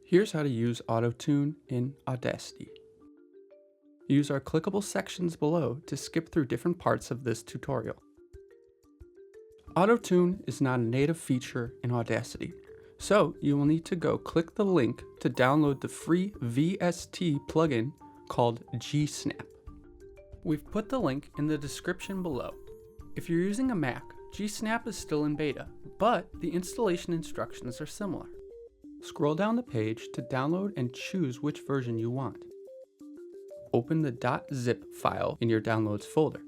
Here's how to use Auto-Tune in Audacity. Use our clickable sections below to skip through different parts of this tutorial. Auto-Tune is not a native feature in Audacity, so you will need to go click the link to download the free VST plugin called Gsnap. We've put the link in the description below. If you're using a Mac, Gsnap is still in beta, but the installation instructions are similar. Scroll down the page to download and choose which version you want. Open the .zip file in your downloads folder.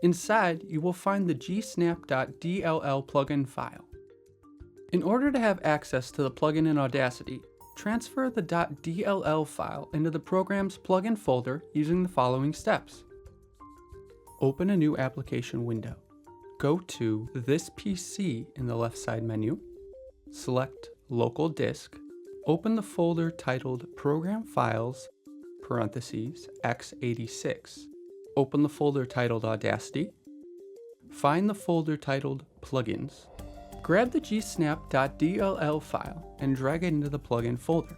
Inside, you will find the gsnap.dll plugin file. In order to have access to the plugin in Audacity, transfer the .dll file into the program's plugin folder using the following steps. Open a new application window. Go to This PC in the left side menu. Select Local Disk. Open the folder titled Program Files (x86). Open the folder titled Audacity. Find the folder titled Plugins. Grab the gsnap.dll file and drag it into the plugin folder.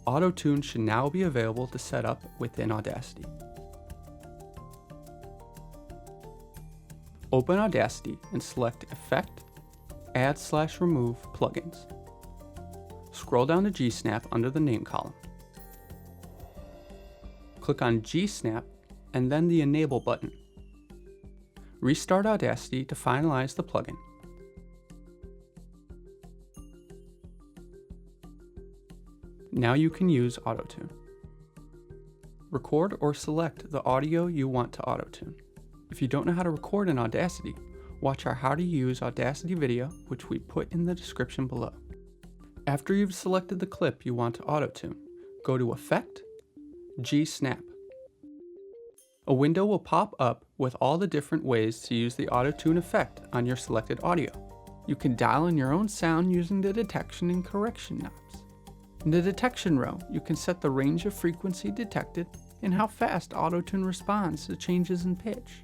Auto-Tune should now be available to set up within Audacity. Open Audacity and select Effect, Add/Remove Plugins. Scroll down to Gsnap under the name column. Click on Gsnap and then the Enable button. Restart Audacity to finalize the plugin. Now you can use Auto-Tune. Record or select the audio you want to Auto-Tune. If you don't know how to record in Audacity, watch our How to Use Audacity video, which we put in the description below. After you've selected the clip you want to Auto-Tune, go to Effect, Gsnap. A window will pop up with all the different ways to use the Auto-Tune effect on your selected audio. You can dial in your own sound using the detection and correction knobs. In the detection row, you can set the range of frequency detected and how fast Auto-Tune responds to changes in pitch.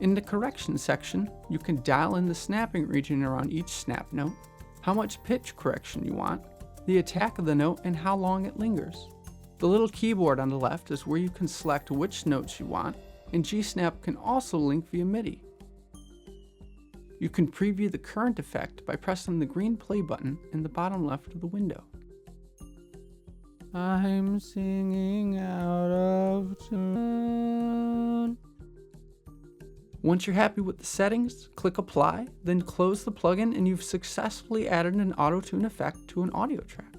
In the correction section, you can dial in the snapping region around each snap note, how much pitch correction you want, the attack of the note, and how long it lingers. The little keyboard on the left is where you can select which notes you want, and Gsnap can also link via MIDI. You can preview the current effect by pressing the green play button in the bottom left of the window. I'm singing out of tune. Once you're happy with the settings, click Apply, then close the plugin and you've successfully added an Auto-Tune effect to an audio track.